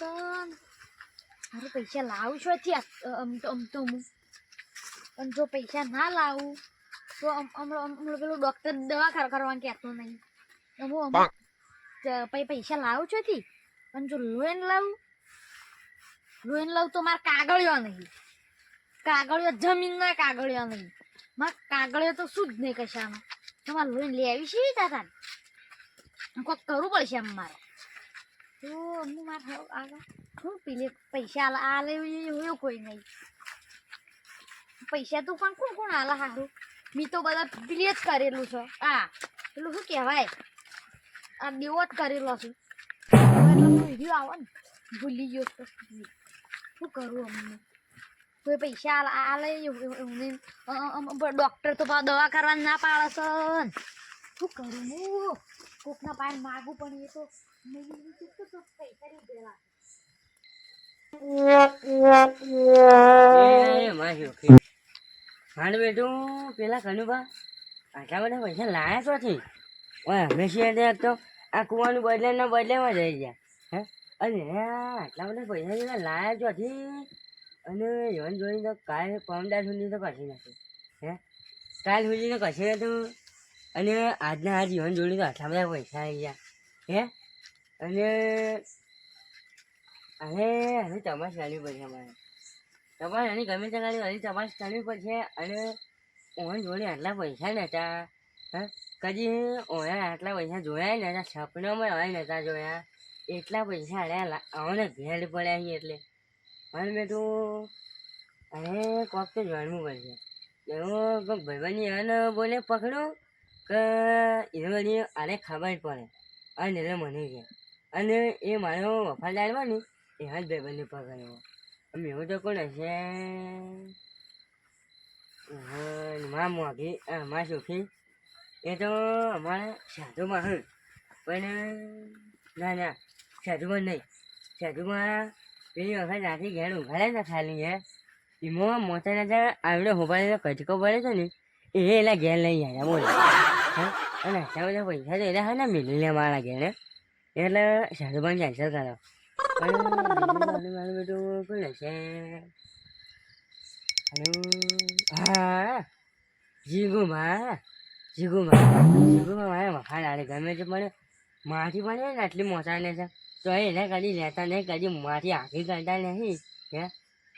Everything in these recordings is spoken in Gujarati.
છે મારે પૈસા લાવું છું થી આમ તો હું પણ જો પૈસા ના લાવું તો હમણાં પેલું ડૉક્ટર દવા કરવાનું કહેતો નહીં તો હું પૈસા લાવું છું થી પણ જો લોન લાવું તો મારે કાગળિયો નહીં કાગળિયો જમીનના કાગળિયો નહીં મારે કાગળિયો તો શું જ નહીં કશાનો તમારે લોન લેવી છે દાદા કોઈક કરવું પડશે આમ મારે તો હું મારે આગળ શું પેલે પૈસા આલે એવું કોઈ નહીં પૈસા તો પણ કોણ આલે સારું મેં તો બધા પેલી જ કરેલું છે પેલું શું કહેવાય આ દેવો જ કરેલો છું વિડીયો આવો ને ભૂલી ગયો તો શું કરું અમને કોઈ પૈસા આલે ડૉક્ટર તો દવા કરવા ના પાડે છે શું કરું હું કોકના પાસે માગું પણ એ તો પૈસા લીધેલા હાલ બેઠું પેલા કનુભા આટલા બધા પૈસા લાયા ચોથી હંમેશા તો આ કુવાનું બદલામાં જઈ ગયા હે અને આટલા બધા પૈસા જેવા લાયા ચોથી અને એવન જોઈને તો કાલ પમદાર સુધી તો કશી નથી હે કાલ સુધી તો કશી નતું અને આજના આજ એવન જોડી તો આટલા બધા પૈસા આવી ગયા હે અને હવે તપાસ કરવી પડશે અમારે તપાસ એની ગમે તે ગાડી હજી તપાસ કરવી પડશે અને ઓન જોડે આટલા પૈસા નહોતા હા કદી ઓયા આટલા પૈસા જોયા નહોતા સપનામાં હવે નહોતા જોયા એટલા પૈસા આવને ભેડ પડ્યા છે એટલે અને મેં તો અરે કોક તો જાણવું પડશે એવો કોઈક ભાઈબંધની એને બોલે પકડું કે એને બધી આને ખબર જ પડે અને એટલે મને છે અને એ મારો વફાદાર હોય ને એ જ ભાઈબંધને પકડ્યો અમે એવું તો કોણ હશે માં સુખી એ તો અમારા સાધુમાં હું પણ ના સાધુમાં નહીં સાધુમાં પેલી વખત રાતે ઘેર ઉઘાડે ને ખાલી હે એમાં મોટા નાતા આવડે હોપાડે કચકો પડે છે ને એ એલા ઘેર લઈ આવ્યા બોલે હા અને આટલા બધા પૈસા તો એલા હા ને મિલી લે મારા ઘેર એટલે સાધુમાં કેન્સલ કરો મારું બેટું કોણ હશે હા જીગુમાં મારે વખાણ આડે ગમે છે પણ માથી પણ ને આટલી મોટાને છે તો એને કદી લેતા નહીં કદી માથી આખી કરતા નહીં હે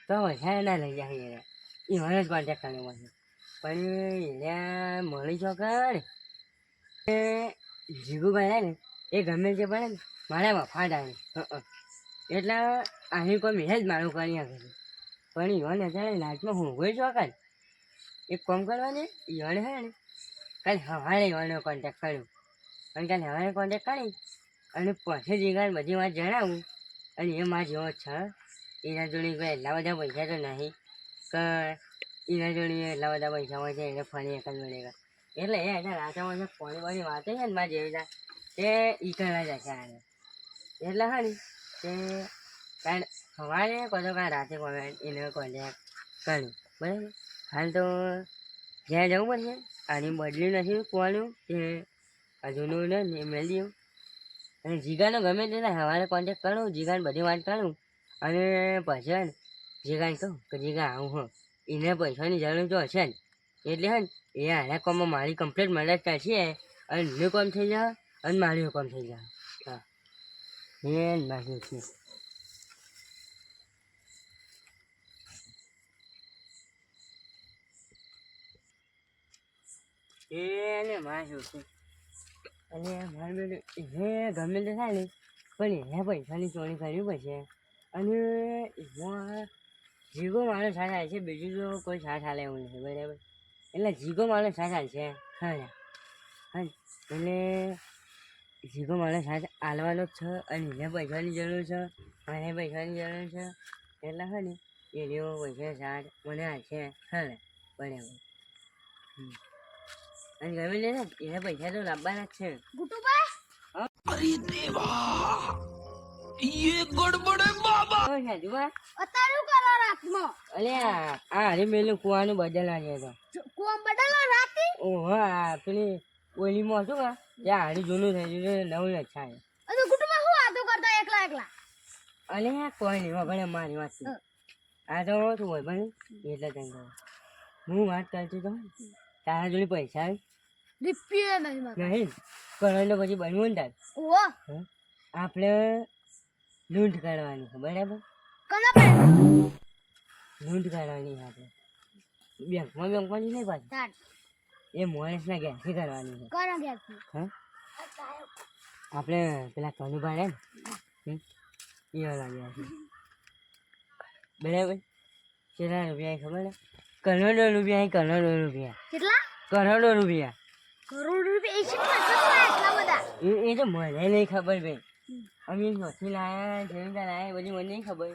તો વધારે ના લઈ જાય એને એવાનો જ કોન્ટેક્ટ કર્યો મને પણ એને મળી ચોકડ એ જીગુભાઈ ને એ ગમે તે પડે ને મારે વફાદ આવે એટલે અહીં કોઈ મેં જ મારું કરી શકે પણ ઈવન અત્યારે લાઈફમાં હું ગઈ ચોકડ એક કામ કરવાની ઈવન હે ને કાલે સવારે ઈવનનો કોન્ટેક્ટ કર્યો અને કાલે સવારે કોન્ટેક્ટ કરી અને પછી જીગાને બધી વાત જણાવું અને એ મારા જેવો જ છે એના જોડે કોઈ એટલા બધા પૈસા તો નહીં કે એના જોડે એટલા બધા પૈસા હોય છે એને ફરી એક જ મળેગા એટલે એના રાજામાં જે ફોની બધી વાતો છે ને મારા જેવી તે ઈ કરવા જશે આને એટલે હા ને તે કાંઈ સવારે કહો કાંઈ રાતે એને કોન્ટેક્ટ કર્યું બરાબર હાલ તો જ્યાં જવું પડશે આની બદલી નથી કોવાનું તે હજુનું ને મેળ્યું અને જીગાનો ગમે તે સવારે કોન્ટેક્ટ કરું જીગાને બધી વાત કરું અને પછી ને જીગાને કહું કે જીગા આવું હો એને પૈસાની જરૂર તો હશે ને એટલે હે ને એ આના કામમાં મારી કમ્પ્લીટ મદદ કરશે અને એનું કામ થઈ જાય અને મારું કામ થઈ જાય હા એ મારું છે એને મારું છે અને મારું બેટું એ ગમે તે થાય ને પણ એને પૈસાની ચોરી કરવી પડશે અને એમાં જીગો મારો સાથ આવે છે બીજું તો કોઈ સાથ હાલે એવું નથી બરાબર એટલે જીગો મારો સાથ હાલ છે હા એટલે જીગો મારો સાથ હાલવાનો જ છે અને એને પૈસાની જરૂર છે મને પૈસાની જરૂર છે એટલે હા ને એનો પૈસા સાથ મને હાલશે હા બરાબર અને ગમે લે ને એને પૈસા તો લાવવાના જ છે ગુટુભાઈ અરે દેવા ये गड़बड़ है बाबा અત્યારે શું કરો રાતમાં અલ્યા આ હરી મેલું કુવાનું બદલવા ગયો હતો કોમ બદલો રાતે ઓહો આ પેલી ઓલીમાં હતું ને ત્યાં હારી જૂનું થઈ ગયું નવું જ થાય અરે ગુટુભાઈ શું વાતો કરતા એકલા અલે કોઈ નહીં હવે મારી વાત છે. આ તો તું હોય પણ એટલે તને કહું. હું વાત કરતી તો તારા જોડે પૈસા આવી રૂપિયા નહીં મારા. નહીં કરોડનો પછી બનવું ને તાર ઓહો આપણે લૂંટ કાઢવાની છે બરાબર કના પાસે લૂંટ કાઢવાની છે આપણે બેંકમાં નહીં પાછી તાર એ માણસના ઘેરથી કરવાની છે કના ગયા હા આપણે પેલા કનુભાઈ ને એ લાગ્યા છે બરાબર કેટલા રૂપિયા ખબર ને કરોડો રૂપિયા કરોડો રૂપિયા કેટલા કરોડો રૂપિયા કરોડ રૂપિયા એ કેટલા કેટલા એટલા બધા એ તો મને નહીં ખબર ભાઈ અમે નથી લાયા જેવી લાયા બધી મને નહીં ખબર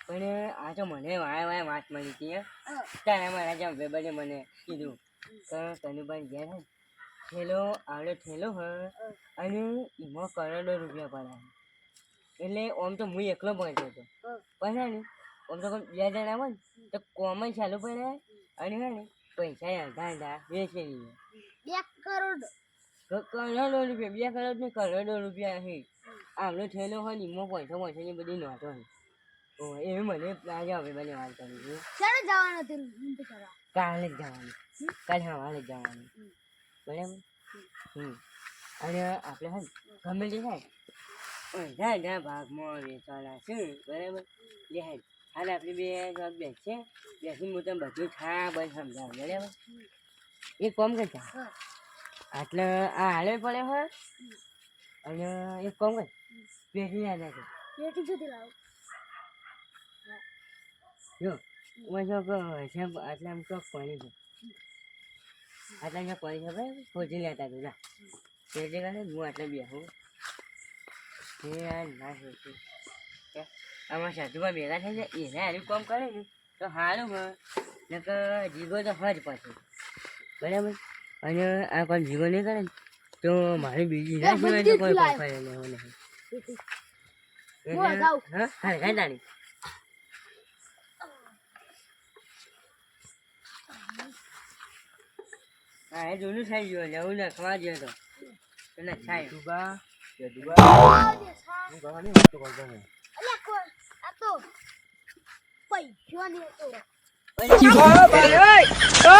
પણ આ તો મને વાય વાત મળી હતી ત્યાં મારા જ્યાં ભાઈ મને કીધું કે કનુભાઈ ગયા ને થેલો આવડે થેલો હ અને એમાં કરોડો રૂપિયા પડ્યા એટલે આમ તો હું એકલો પહોંચ્યો હતો પણ ને આમ તો બે જણા હોય ને તો કોમ ચાલુ પડે અને હે ને પૈસા અડધા વેચી લઈએ 1 કરોડ કરોડો રૂપિયા 2 કરોડ ને કરોડો રૂપિયા છે આવડો થયેલો હોય ને એમાં પૈસા ની બધી નોટો હોય એવી મને આજે હવે બને વાત કરી છે ક્યારે જવાનું હતું લૂંટ કરવા કાલે જ જવાનું કાલે સવારે જ જવાનું બરાબર અને આપણે હે ગમે તે થાય અડધા ભાગમાં વેચવાના છે બરાબર લે હાલ હાલ આપણે બે જવાબ બેસશે બેસીને હું તમને બધું ખા બસ સમજાવ બરાબર એક કામ કરતા એટલે આ હાલે પડે હોય અને એક કામ કર પેટી યાદ રાખે પેટી સુધી લાવો જો હું જો છે આટલા આમ ચોક પાણી છે આટલા જ્યાં પાણી છે બરાબર ખોજી લેતા તું જા પેટી કાઢે હું આટલે બેસું એ ના છે આમાં સાધુમાં ભેગા થઈ જાય એને હારું કામ કરે ને તો સારું હોય નકર જીગો તો હજ પાછું બરાબર અને આ કોઈ જીગો નહીં કરે ને તો મારે બીજી ના સિવાય તો કોઈ પકવાય લેવો નહીં હા હાલ કાંઈ તાણી હા એ જૂનું થઈ ગયું જવું ને ખવા ગયો તો એટલે થાય આ તો પૈસો ને તો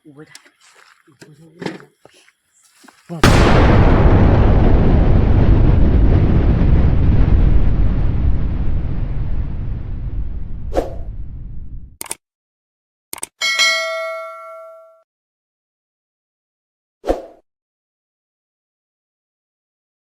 ઉભો થા